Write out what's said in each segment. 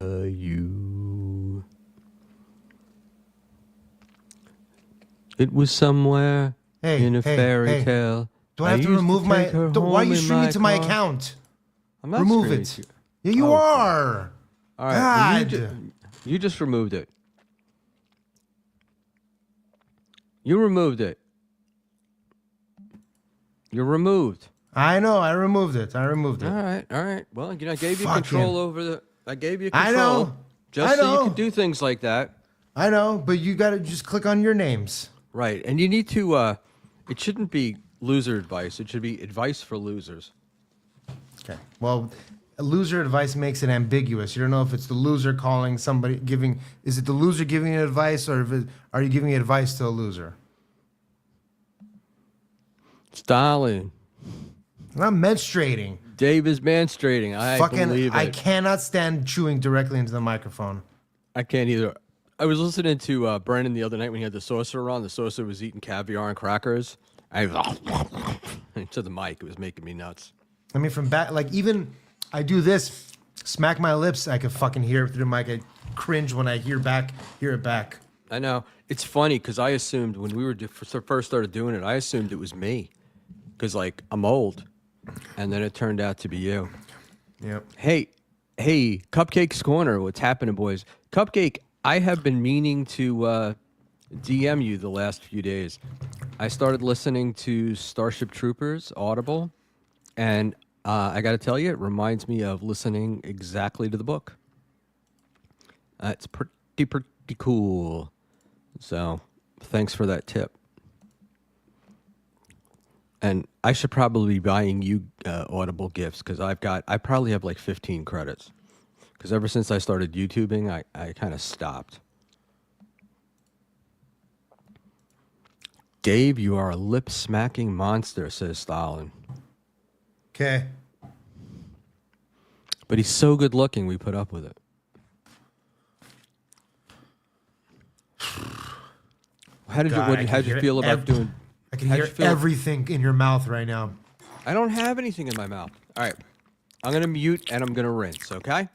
You. It was somewhere in a fairy tale. Do I have to remove my? Why are you streaming to my account? I'm not remove streaming it. to- Yeah, you are. All right, well, God. you just removed it. You removed it. You're removed. I know. I removed it. I removed it. All right, all right. Well, you know, I gave you Fucking- control over the. I gave you I control. know. Just I so you know. could do things like that. I know, but you gotta just click on your names. Right, and you need to. It shouldn't be loser advice. It should be advice for losers. Okay. Well, loser advice makes it ambiguous. You don't know if it's the loser calling somebody, giving. Is it the loser giving you advice, or are you giving advice to a loser? Stalin. I'm menstruating. Dave is menstruating. I believe it. I cannot stand chewing directly into the microphone. I can't either. I was listening to Brennan the other night when he had the saucer on. The saucer was eating caviar and crackers. I to the mic. It was making me nuts. I mean, from back, like even I do this, smack my lips. I can fucking hear it through the mic. I cringe when I hear it back. I know. It's funny because I assumed when we were first started doing it, I assumed it was me because like I'm old, and then it turned out to be you. Yep. Hey, Cupcake's Corner. What's happening, boys? Cupcake, I have been meaning to DM you the last few days. I started listening to Starship Troopers Audible, and I got to tell you, it reminds me of listening exactly to the book. It's pretty cool. So, thanks for that tip. And I should probably be buying you Audible gifts because I probably have like 15 credits. Because ever since I started YouTubing, I kind of stopped. Dave, you are a lip-smacking monster, says Stalin. Okay. But he's so good looking, we put up with it. How'd you feel about doing? I can hear everything in your mouth right now. I don't have anything in my mouth. All right. I'm going to mute and I'm going to rinse, okay?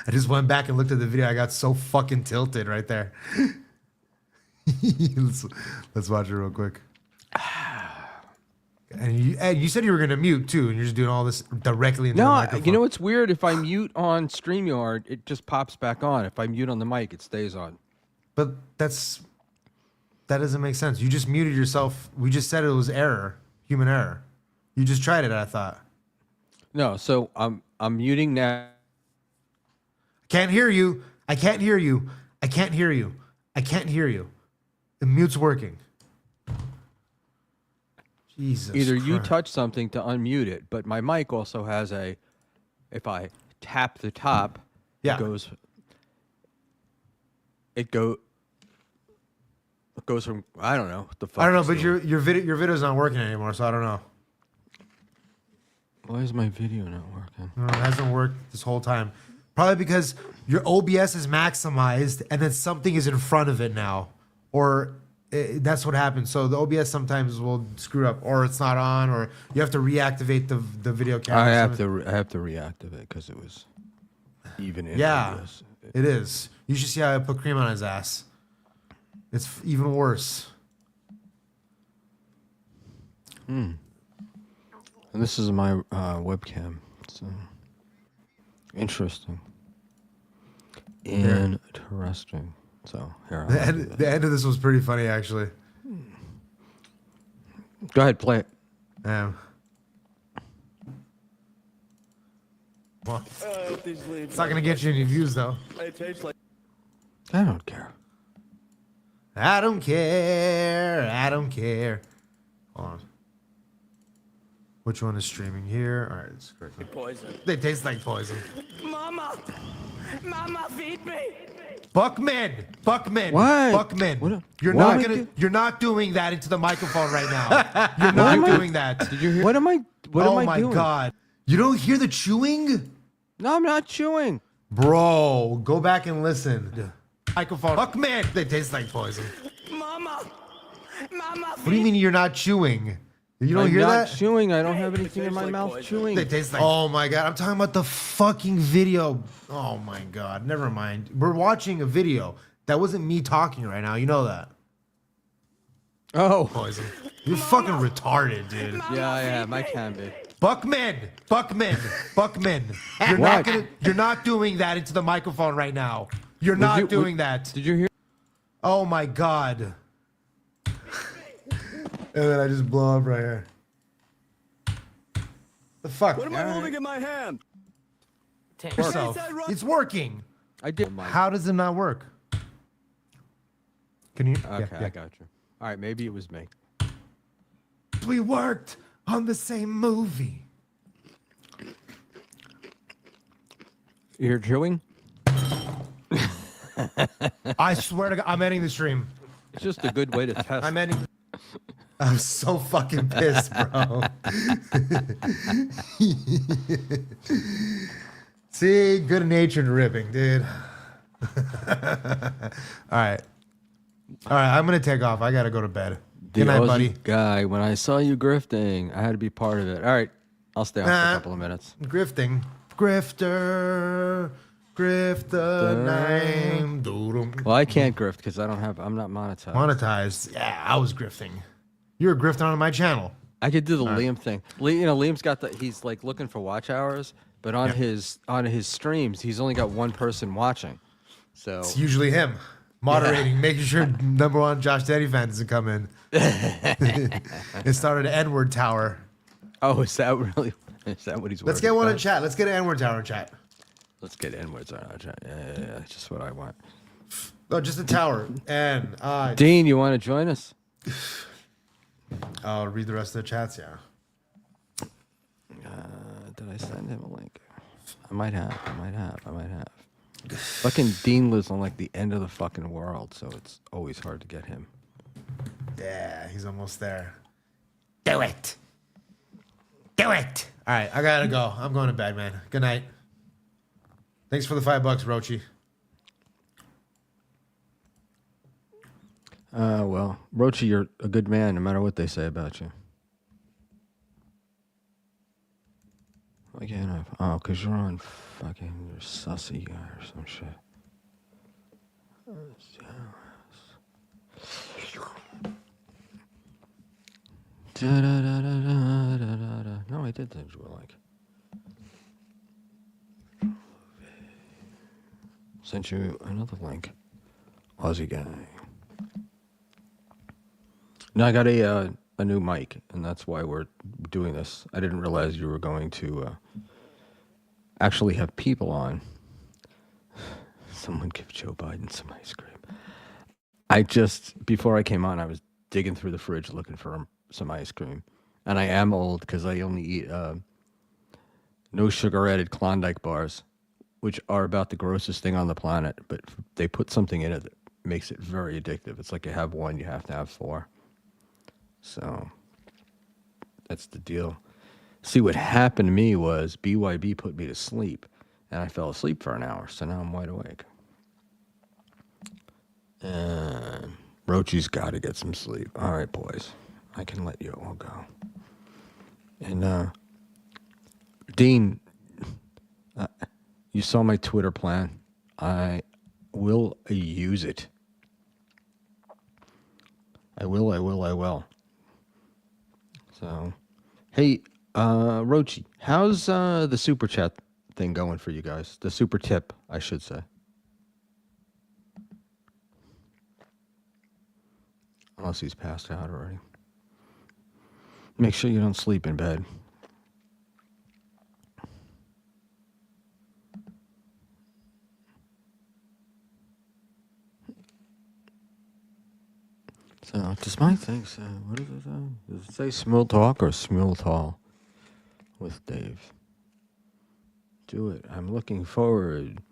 I just went back and looked at the video. I got so fucking tilted right there. let's watch it real quick. And you said you were going to mute too, and you're just doing all this directly into the microphone. You know what's weird? If I mute on StreamYard, it just pops back on. If I mute on the mic, it stays on. But that doesn't make sense. You just muted yourself. We just said it was human error. You just tried it, I thought. No, so I'm muting now. Can't hear you. I can't hear you. I can't hear you. I can't hear you. The mute's working. Jesus Either Christ. you touch something to unmute it, but my mic also has if I tap the top, Yeah. it goes from, I don't know what the fuck. I don't know, it's but doing. your video's not working anymore, so I don't know. Why is my video not working? No, it hasn't worked this whole time. Probably because your OBS is maximized and then something is in front of it now. Or that's what happens. So the OBS sometimes will screw up, or it's not on, or you have to reactivate the video camera. I have to reactivate because it was even in OBS. It is. You should see how I put cream on his ass. It's even worse. And this is my webcam. So interesting. Interesting. So here. The end of this was pretty funny, actually. Go ahead, play it. Well, it's not gonna get you any views, though. I don't care. I don't care. I don't care. Hold on. Which one is streaming here? All right, it's correct. Poison. They taste like poison. Mama! Mama, feed me! Buckman! Buckman! What? Buckman! What? You're not doing that into the microphone right now. You're not doing that. Did you hear? What am I? What am I doing? Oh my god! You don't hear the chewing? No, I'm not chewing. Bro, go back and listen. Microphone. Fuck man, they taste like poison. Mama! Mama, What do you mean you're not chewing? You don't I'm hear not that? chewing. I don't have anything in tastes my like mouth poison. chewing. They taste like. Oh my god, I'm talking about the fucking video. Oh my god, never mind. We're watching a video. That wasn't me talking right now. You know that. Oh. Poison. You're fucking retarded, dude. Yeah, I am. I can be. Buckman, Buckman, Buckman. You're not doing that into the microphone right now. You're not doing that. Did you hear? Oh my god. And then I just blow up right here. The fuck? What am I holding in my hand? Yourself. It's working. I did. How does it not work? Can you? Okay, I got you. All right, maybe it was me. We worked on the same movie. You're chewing? I swear to God, I'm ending the stream. It's just a good way to test. I'm ending. I'm so fucking pissed, bro. See, good natured ribbing, dude. All right. I'm gonna take off. I gotta go to bed. The Good night, Aussie buddy. guy, when I saw you grifting, I had to be part of it. All right, I'll stay on for a couple of minutes. Grifting. Grifter. Grifter name. Doodle. Well, I can't grift because I'm not monetized. Monetized. Yeah, I was grifting. You were grifting on my channel. I could do the Liam thing. Liam's got he's like looking for watch hours, but on his streams, he's only got one person watching. So It's usually him. Moderating, making sure number one Josh Daddy fan doesn't come in. It started an N-word tower. oh, is that what he's Let's worried get one in about? chat. Let's get an N-word tower in chat. Let's get inwards on our chat. Yeah, just what I want. No, just a tower. And Dean, you want to join us? I'll read the rest of the chats, yeah. Did I send him a link? I might have. Fucking Dean lives on like the end of the fucking world, so it's always hard to get him. Yeah, he's almost there. Do it. Do it. All right, I gotta go. I'm going to bed, man. Good night. Thanks for the $5, Rochi. Well, Rochi, you're a good man, no matter what they say about you. Why can't I? Oh, because you're on fucking you're sussy guy or some shit. No, I did things you were like. Sent you another link. Aussie guy. Now I got a new mic, and that's why we're doing this. I didn't realize you were going to actually have people on. Someone give Joe Biden some ice cream. Before I came on, I was digging through the fridge looking for some ice cream. And I am old because I only eat no sugar added Klondike bars, which are about the grossest thing on the planet. But they put something in it that makes it very addictive. It's like you have one, you have to have four. So that's the deal. See, what happened to me was BYB put me to sleep, and I fell asleep for an hour, so now I'm wide awake. And Rochi's got to get some sleep. All right, boys. I can let you all go. And, Dean, you saw my Twitter plan. I will use it. I will. So, hey, Rochi, how's the super chat thing going for you guys? The super tip, I should say. Unless he's passed out already. Make sure you don't sleep in bed. So, does my thing say, what does it say? Does it say Small Talk or Small Tall with Dave? Do it. I'm looking forward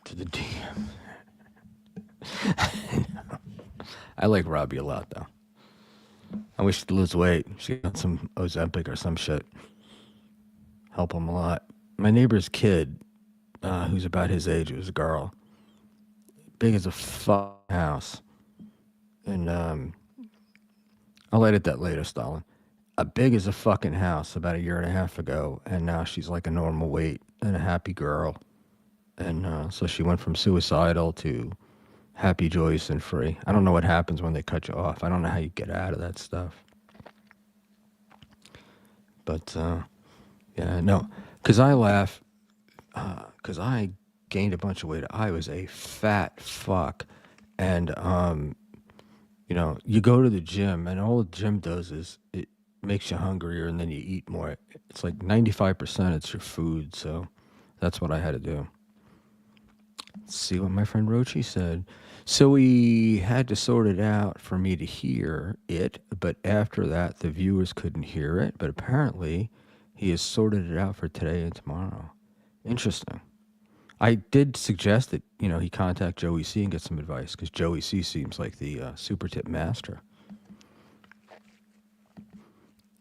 to the DM. I like Robbie a lot, though. I wish she'd lose weight. She got some Ozempic or some shit. Help him a lot. My neighbor's kid who's about his age. It was a girl, big as a house, and I'll edit that later, Stalin. Big as a fucking house about a year and a half ago, and now she's like a normal weight and a happy girl, and so she went from suicidal to happy, joyous, and free. I don't know what happens when they cut you off. I don't know how you get out of that stuff. But yeah, no, because I laugh, because I gained a bunch of weight. I was a fat fuck, and you know, you go to the gym, and all the gym does is it makes you hungrier, and then you eat more. It's like 95% it's your food, so that's what I had to do. Let's see what my friend Rochi said. So he had to sort it out for me to hear it, but after that, the viewers couldn't hear it. But apparently, he has sorted it out for today and tomorrow. Interesting. I did suggest that, you know, he contact Joey C and get some advice, because Joey C seems like the super tip master.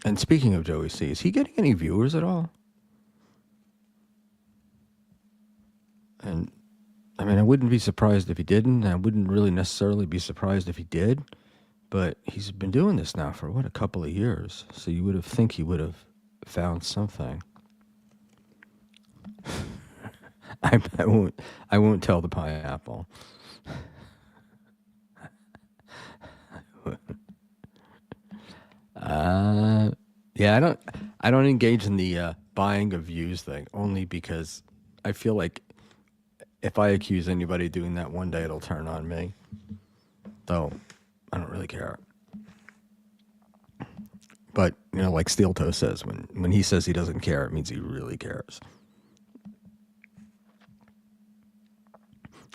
And speaking of Joey C, is he getting any viewers at all? And I mean, I wouldn't be surprised if he didn't. I wouldn't really necessarily be surprised if he did. But he's been doing this now for, what, a couple of years. So you would think he would have found something. I won't tell the pineapple. Yeah, I don't engage in the buying of views thing, only because I feel like if I accuse anybody of doing that one day, it'll turn on me. Though I don't really care. But, you know, like Steel Toe says, when he says he doesn't care, it means he really cares.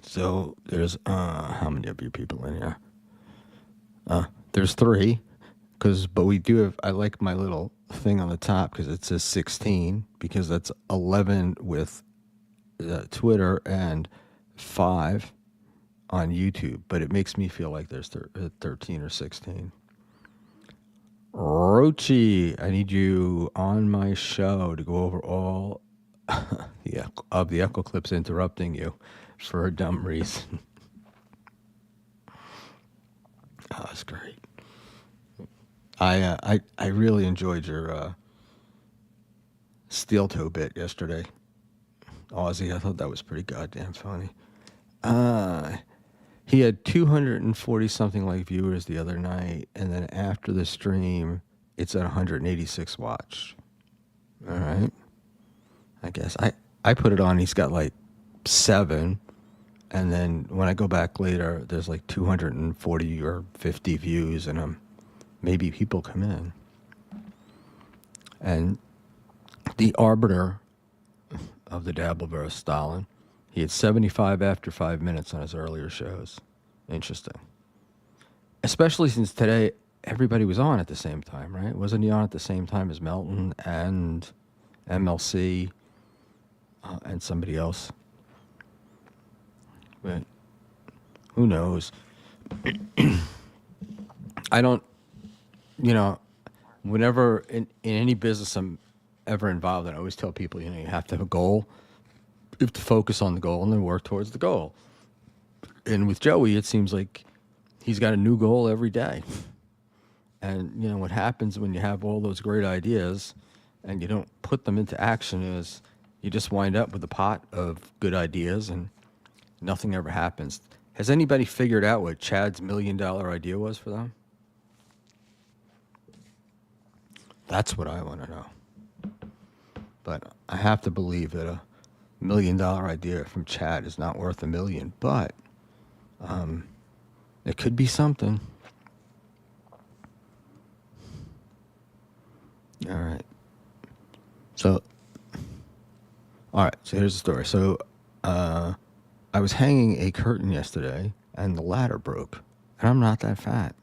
So there's how many of you people in here? There's 3, but we do have. I like my little thing on the top because it says 16, because that's 11 with Twitter and 5 on YouTube. But it makes me feel like there's 13 or 16. Rochi, I need you on my show to go over all of the Echo Clips interrupting you for a dumb reason. Oh, that's great. I really enjoyed your Steel Toe bit yesterday, Aussie. I thought that was pretty goddamn funny. He had 240 something like viewers the other night, and then after the stream, it's at 186 watched. All right. I guess I put it on. He's got like 7. And then when I go back later, there's like 240 or 50 views, and maybe people come in. And the arbiter of the Dabbleverse, Stalin, he had 75 after 5 minutes on his earlier shows. Interesting. Especially since today, everybody was on at the same time, right? Wasn't he on at the same time as Melton and MLC and somebody else? But who knows? I don't, you know, whenever in any business I'm ever involved in, I always tell people, you know, you have to have a goal. You have to focus on the goal and then work towards the goal. And with Joey, it seems like he's got a new goal every day. And, you know, what happens when you have all those great ideas and you don't put them into action is you just wind up with a pot of good ideas and nothing ever happens. Has anybody figured out what Chad's $1 million idea was for them? That's what I want to know. But I have to believe that a $1 million idea from Chad is not worth $1 million, but it could be something. All right. So here's the story. So I was hanging a curtain yesterday, and the ladder broke. And I'm not that fat.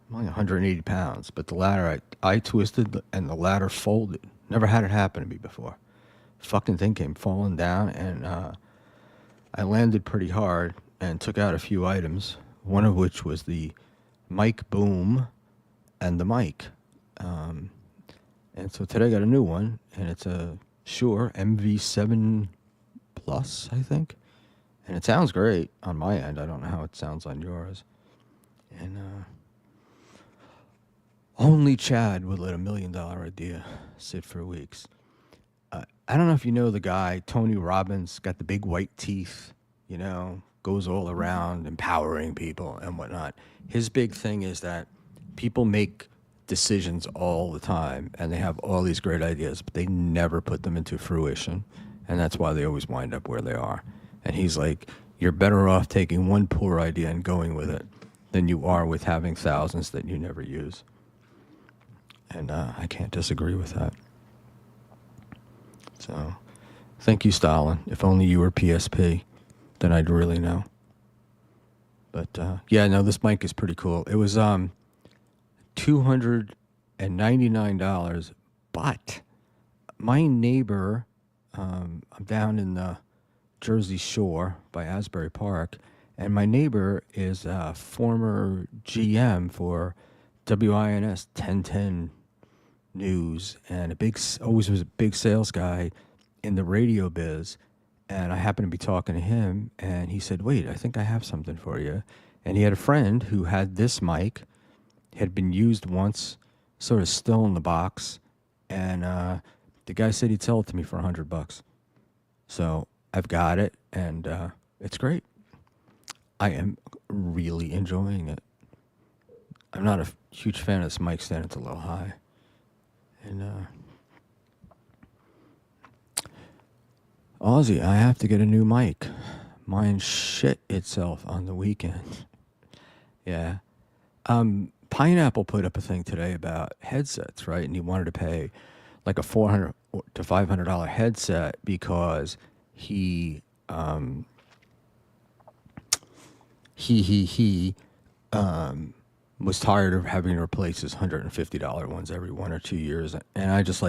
I'm only 180 pounds, but the ladder, I twisted, and the ladder folded. Never had it happen to me before. Fucking thing came falling down, and I landed pretty hard and took out a few items, one of which was the mic boom and the mic. And so today I got a new one, and it's a Shure MV7 Plus, I think. And it sounds great on my end. I don't know how it sounds on yours. And only Chad would let $1 million idea sit for weeks. I don't know if you know the guy, Tony Robbins, got the big white teeth, goes all around empowering people and whatnot. His big thing is that people make decisions all the time and they have all these great ideas, but they never put them into fruition. And that's why they always wind up where they are. And he's like, you're better off taking one poor idea and going with it than you are with having thousands that you never use. And I can't disagree with that. So, thank you, Stalin. If only you were PSP, then I'd really know. But yeah, no, this mic is pretty cool. It was $299, but my neighbor, I'm down in the Jersey Shore by Asbury Park, and my neighbor is a former GM for WINS 1010 News, and always was a big sales guy in the radio biz. And I happened to be talking to him, and he said, wait, I think I have something for you. And he had a friend who had this mic, had been used once, sort of still in the box, and the guy said he'd sell it to me for $100. So I've got it, and it's great. I am really enjoying it. I'm not a huge fan of this mic stand. It's a little high. And Aussie, I have to get a new mic. Mine shit itself on the weekend. Yeah. Pineapple put up a thing today about headsets, right? And he wanted to pay like a $400 to $500 headset because he was tired of having to replace his $150 ones every 1 or 2 years. And I just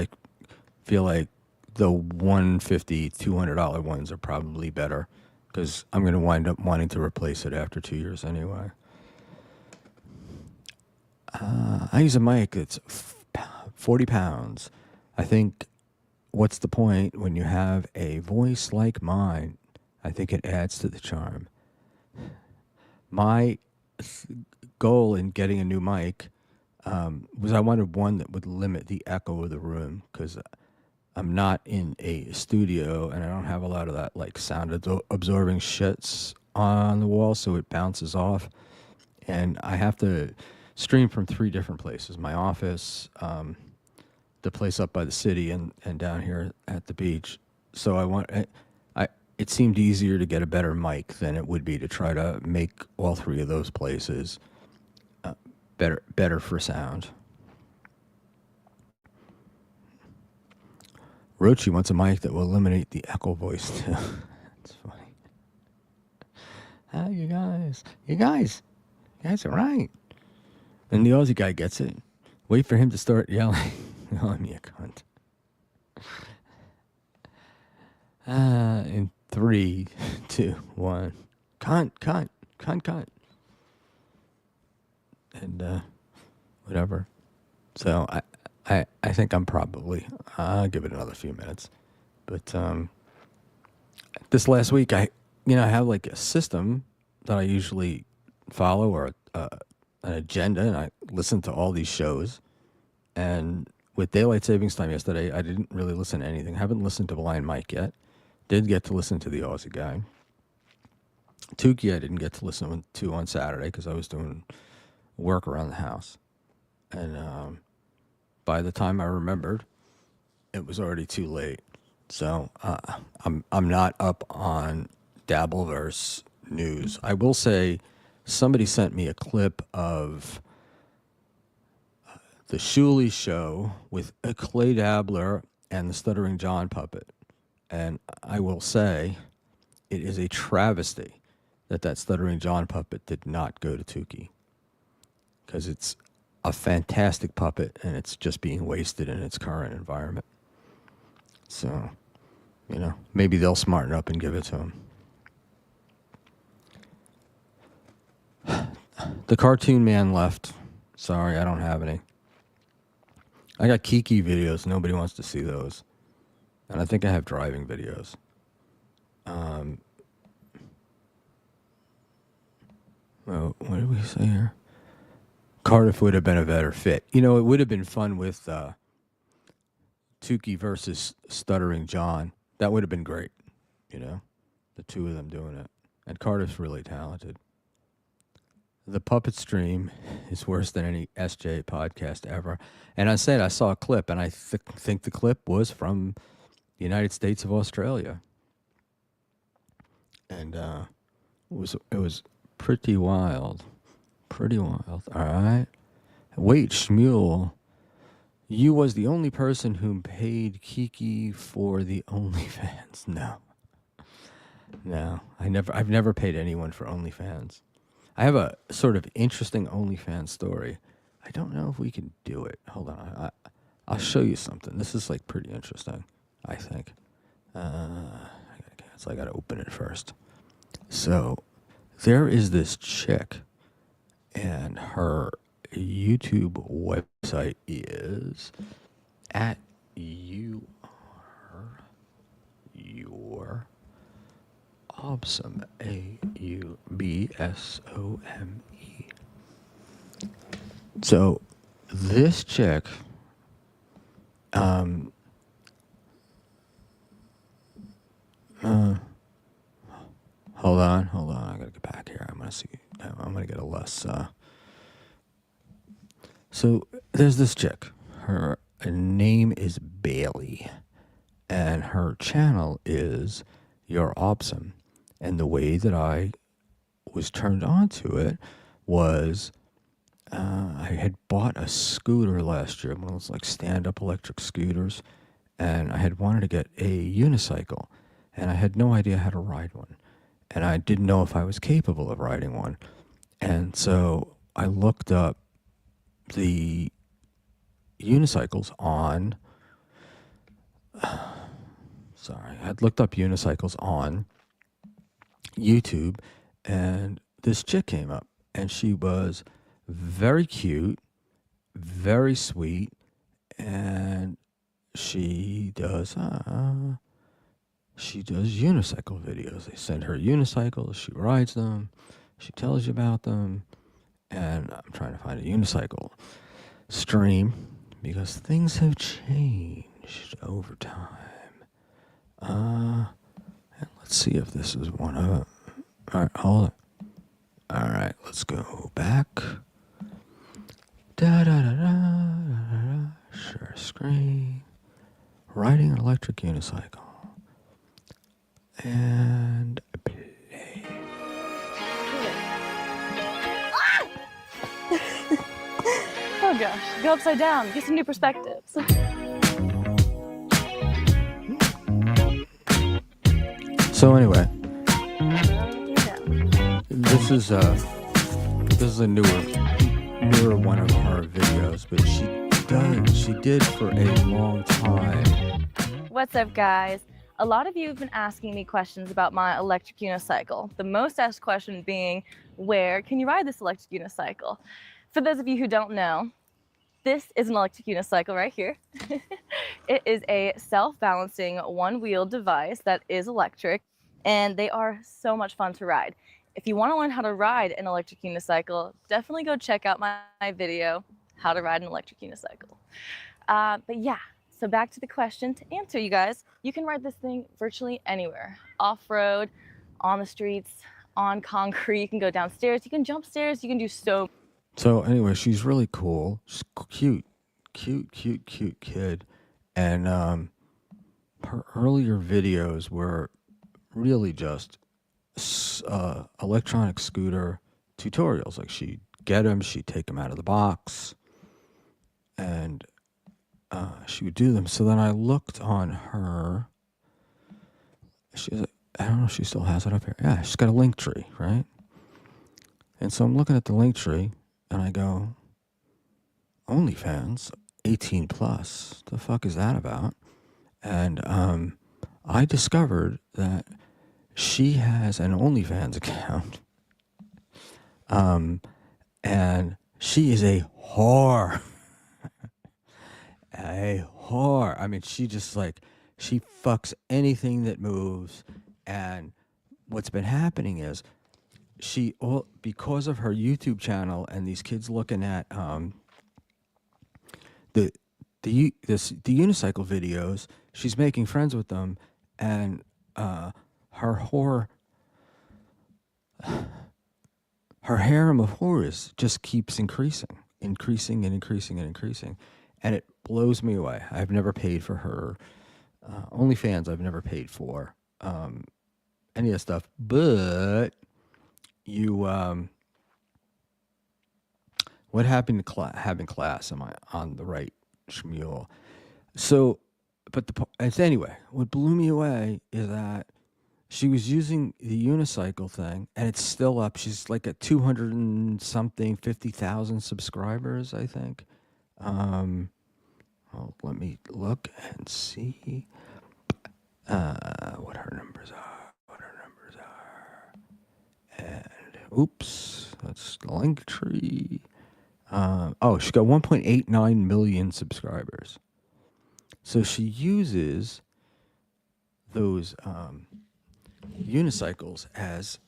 feel like the $150, $200 ones are probably better because I'm going to wind up wanting to replace it after 2 years anyway. I use a mic that's 40 pounds. I think what's the point when you have a voice like mine? I think it adds to the charm. My goal in getting a new mic was I wanted one that would limit the echo of the room because I'm not in a studio and I don't have a lot of that sound absorbing shits on the wall, so it bounces off. And I have to stream from 3 different places: my office, the place up by the city, and down here at the beach. So it seemed easier to get a better mic than it would be to try to make all 3 of those places better for sound. Rochi wants a mic that will eliminate the echo voice too. That's funny. You guys are right. And the Aussie guy gets it. Wait for him to start yelling. Calling me a cunt. In 3, 2, 1. Cunt. And whatever. So I think I'm probably, I'll give it another few minutes. But this last week, I have a system that I usually follow, or an agenda, and I listen to all these shows. And with Daylight Savings Time yesterday, I didn't really listen to anything. I haven't listened to Blind Mike yet. Did get to listen to the Aussie guy. Tukey I didn't get to listen to on Saturday because I was doing work around the house. And by the time I remembered, it was already too late. So I'm not up on Dabbleverse news. I will say somebody sent me a clip of the Shuley show with Clay Dabbler and the Stuttering John puppet. And I will say it is a travesty that Stuttering John puppet did not go to Tukey, because it's a fantastic puppet and it's just being wasted in its current environment. So, maybe they'll smarten up and give it to him. The Cartoon Man left. Sorry, I don't have any. I got Kiki videos. Nobody wants to see those. And I think I have driving videos. Well, what did we say here? Cardiff would have been a better fit. You know, it would have been fun with Tukey versus Stuttering John. That would have been great. You know, the two of them doing it. And Cardiff's really talented. The Puppet Stream is worse than any SJ podcast ever. And I said I saw a clip, and I think the clip was from the United States of Australia. And it was pretty wild. Pretty wild. All right. Wait, Shmuel, you was the only person who paid Kiki for the OnlyFans. No, I've never paid anyone for OnlyFans. I have a sort of interesting OnlyFans story. I don't know if we can do it. Hold on. I'll show you something. This is like pretty interesting, I think. I gotta cancel. I gotta open it first. So there is this chick, and her YouTube website is at your Aubsome, AUBSOME. So this chick, hold on. I gotta get back here. I'm gonna get a less. So there's this chick. Her name is Bailey, and her channel is Your Awesome. And the way that I was turned on to it was I had bought a scooter last year, one of those like stand-up electric scooters, and I had wanted to get a unicycle, and I had no idea how to ride one, and I didn't know if I was capable of riding one. And so I looked up the unicycles on I'd looked up unicycles on YouTube, and this chick came up, and she was very cute, very sweet, and she does unicycle videos. They send her unicycles, she rides them, she tells you about them, and I'm trying to find a unicycle stream because things have changed over time. And let's see if this is one of them. All right, hold on. All right, let's go back. Share screen. Riding an electric unicycle. And play. Oh gosh, go upside down, get some new perspectives. So anyway, this is a newer one of her videos, but she did for a long time. What's up, guys? A lot of you have been asking me questions about my electric unicycle. The most asked question being, where can you ride this electric unicycle? For those of you who don't know, this is an electric unicycle right here. It is a self-balancing one-wheeled device that is electric, and they are so much fun to ride. If you want to learn how to ride an electric unicycle, definitely go check out my video, How to Ride an Electric Unicycle. But yeah, so back to the question. To answer you guys, you can ride this thing virtually anywhere. Off-road, on the streets, on concrete, you can go downstairs, you can jump stairs, you can do so. So anyway, she's really cool. She's cute kid. And her earlier videos were really just electronic scooter tutorials. Like she'd get them, she'd take them out of the box, and she would do them. So then I looked on her. I don't know if she still has it up here. Yeah, she's got a link tree, right? And so I'm looking at the link tree, and I go, OnlyFans, 18 plus. The fuck is that about? And I discovered that she has an OnlyFans account. And she is a whore. A whore. I mean, she just like, she fucks anything that moves, And what's been happening is because of her YouTube channel and these kids looking at the unicycle videos, she's making friends with them, and her harem of horrors just keeps increasing, and it blows me away. I've never paid for her OnlyFans. I've never paid for any of that stuff, but what happened to having class? Am I on the right schmule? So, but anyway, what blew me away is that she was using the unicycle thing, and it's still up. She's like at 200 and something, 50,000 subscribers, I think. Let me look and see what her numbers are. And oops, that's the link tree. She got 1.89 million subscribers. So she uses those unicycles as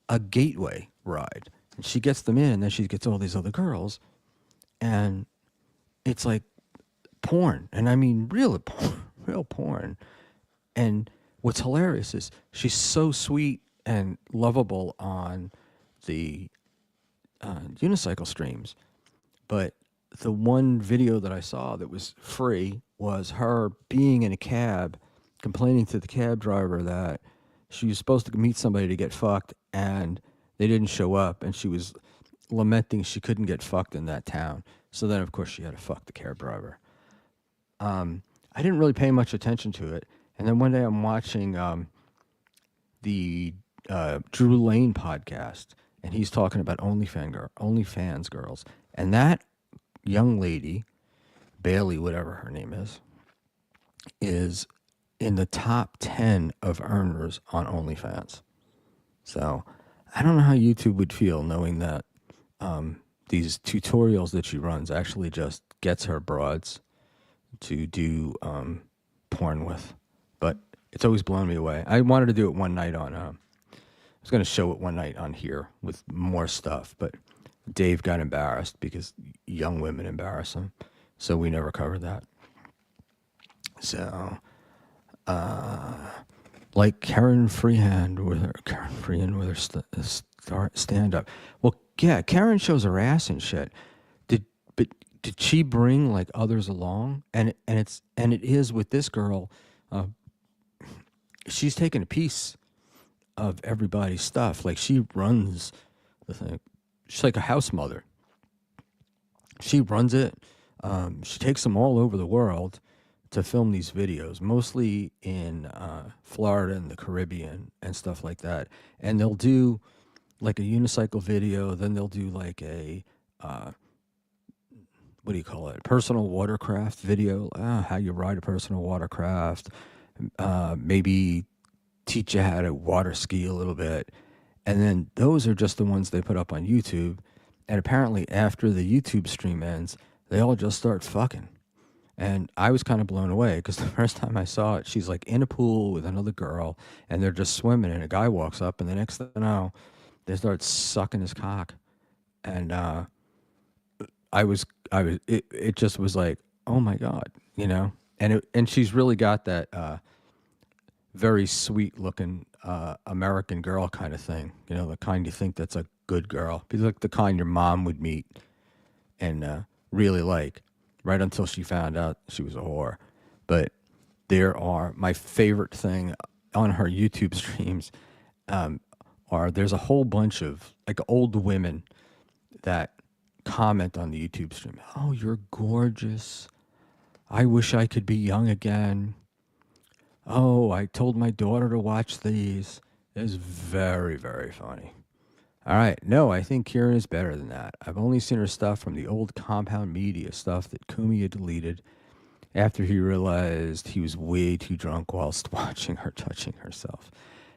a gateway ride. And she gets them in, and then she gets all these other girls, and it's like porn. And I mean real porn. And what's hilarious is she's so sweet and lovable on the unicycle streams, but the one video that I saw that was free was her being in a cab, complaining to the cab driver that she was supposed to meet somebody to get fucked, and they didn't show up, and she was lamenting she couldn't get fucked in that town. So then, of course, she had to fuck the cab driver. I didn't really pay much attention to it, and then one day I'm watching the Drew Lane podcast, and he's talking about OnlyFans girls, and that young lady, Bailey, whatever her name is in the top 10 of earners on OnlyFans. So I don't know how YouTube would feel knowing that these tutorials that she runs actually just gets her broads to do porn with. But it's always blown me away. I wanted to do it one night on I was going to show it one night on here with more stuff, but Dave got embarrassed because young women embarrass him, so we never covered that. So, like Karen Freehan with her stand-up. Well, yeah, Karen shows her ass and shit. Did she bring like others along? And it is with this girl. She's taking a piece of everybody's stuff. Like, she runs the thing. She's like a house mother. She runs it. She takes them all over the world to film these videos, mostly in Florida and the Caribbean and stuff like that. And they'll do like a unicycle video. Then they'll do like a, what do you call it? Personal watercraft video. How you ride a personal watercraft. Maybe teach you how to water ski a little bit. And then those are just the ones they put up on YouTube. And apparently after the YouTube stream ends, they all just start fucking. And I was kind of blown away because the first time I saw it, she's like in a pool with another girl and they're just swimming, and a guy walks up, and the next thing you know, they start sucking his cock. And it just was like, oh my God, you know? And she's really got that very sweet looking American girl kind of thing, you know, the kind you think that's a good girl. Be like the kind your mom would meet and really like, right until she found out she was a whore. But my favorite thing on her YouTube streams there's a whole bunch of like old women that comment on the YouTube stream. Oh, you're gorgeous. I wish I could be young again. Oh, I told my daughter to watch these. It's very, very funny. All right. No, I think Kieran is better than that. I've only seen her stuff from the old Compound Media stuff that Kumi had deleted after he realized he was way too drunk whilst watching her touching herself.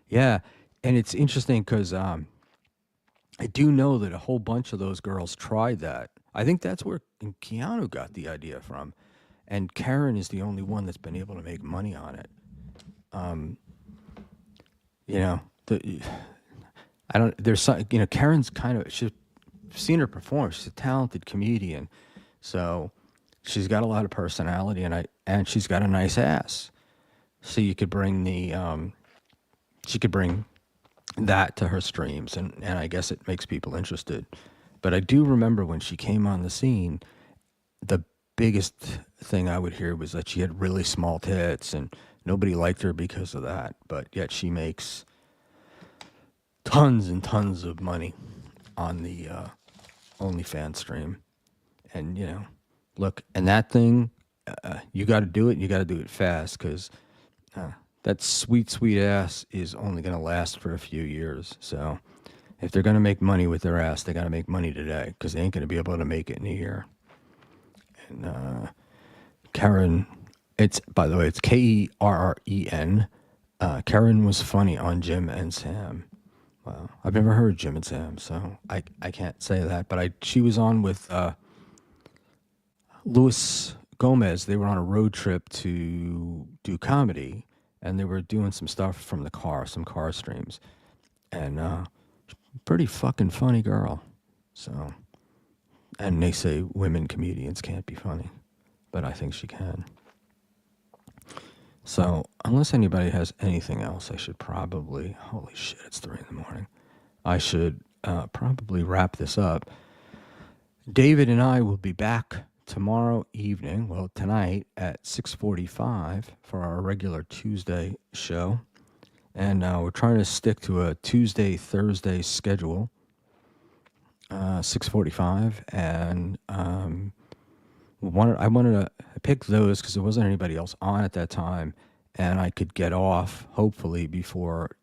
Yeah, and it's interesting because I do know that a whole bunch of those girls tried that. I think that's where Keanu got the idea from. And Karen is the only one that's been able to make money on it. You know, I don't. There's some. You know, Karen's kind of. She's seen her perform. She's a talented comedian, so she's got a lot of personality, and she's got a nice ass. So you could bring she could bring that to her streams, and I guess it makes people interested. But I do remember when she came on the scene, the biggest thing I would hear was that she had really small tits, and nobody liked her because of that. But yet she makes tons and tons of money on the OnlyFans stream. And, you know, look, and that thing, you got to do it, and you got to do it fast, because that sweet, sweet ass is only going to last for a few years. So if they're going to make money with their ass, they got to make money today, because they ain't going to be able to make it in a year. And Karen, by the way, it's Kerren. Karen was funny on Jim and Sam. Well, I've never heard Jim and Sam, so I can't say that. But she was on with Luis Gomez. They were on a road trip to do comedy, and they were doing some stuff from the car, some car streams. And pretty fucking funny girl. So, and they say women comedians can't be funny, but I think she can. So, unless anybody has anything else, I should probably, holy shit, it's 3 a.m. I should probably wrap this up. David and I will be back tomorrow evening, well, tonight at 6:45 for our regular Tuesday show. And we're trying to stick to a Tuesday-Thursday schedule, 6:45. And I wanted to pick those because there wasn't anybody else on at that time, and I could get off hopefully before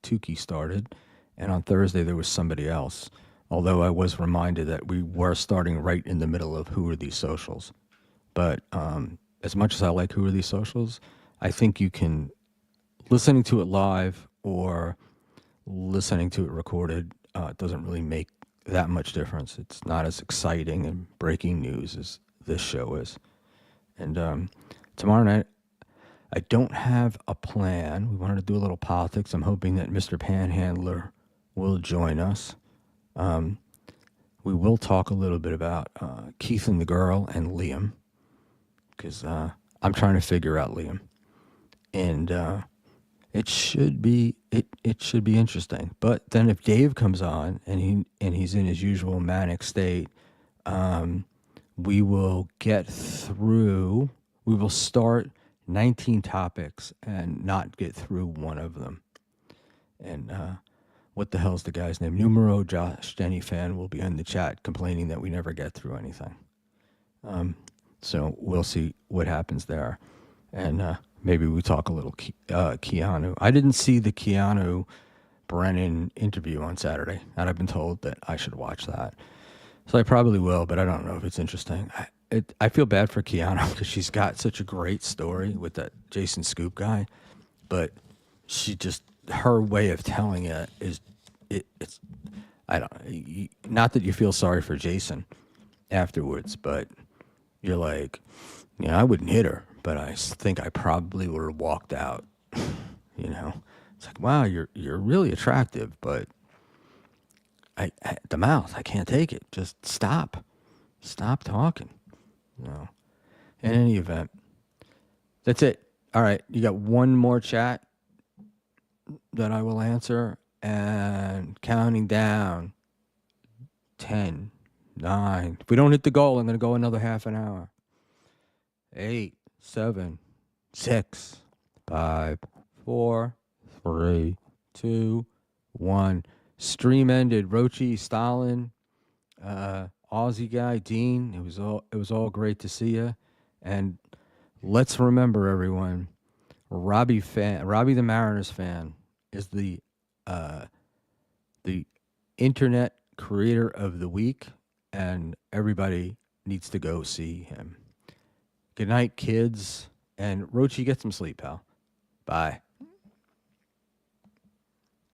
Tukey started. And on Thursday there was somebody else, although I was reminded that we were starting right in the middle of Who Are These Socials. But as much as I like Who Are These Socials, I think you can, listening to it live or listening to it recorded, it doesn't really make that much difference. It's not as exciting and breaking news as this show is. And tomorrow night, I don't have a plan. We wanted to do a little politics. I'm hoping that Mr. Panhandler will join us. We will talk a little bit about Keith and the Girl and Liam, because I'm trying to figure out Liam. And it should be interesting. But then if Dave comes on and he's in his usual manic state, we will get through. We will start 19 topics and not get through one of them. And what the hell's the guy's name? Numero Josh Denny fan will be in the chat complaining that we never get through anything. So we'll see what happens there. And maybe we talk a little Keanu. I didn't see the Keanu Brennan interview on Saturday, and I've been told that I should watch that. So I probably will, but I don't know if it's interesting. I feel bad for Keanu because she's got such a great story with that Jason Scoop guy, but her way of telling it is, it's, I don't, not that you feel sorry for Jason afterwards, but you're like, I wouldn't hit her, but I think I probably would have walked out. It's like, wow, you're really attractive, but the mouth, I can't take it. Just stop talking. In any event, that's it. All right, you got one more chat that I will answer, and counting down. 10, 9. If we don't hit the goal, I'm going to go another half an hour. 8, 7, 6, 5, 4, 3, 2, 1. Stream ended. Rochi, Stalin, Aussie guy, Dean. It was all great to see you. And let's remember, everyone, Robbie the Mariners fan is the internet creator of the week, and everybody needs to go see him. Good night, kids. And Rochi, get some sleep, pal. Bye.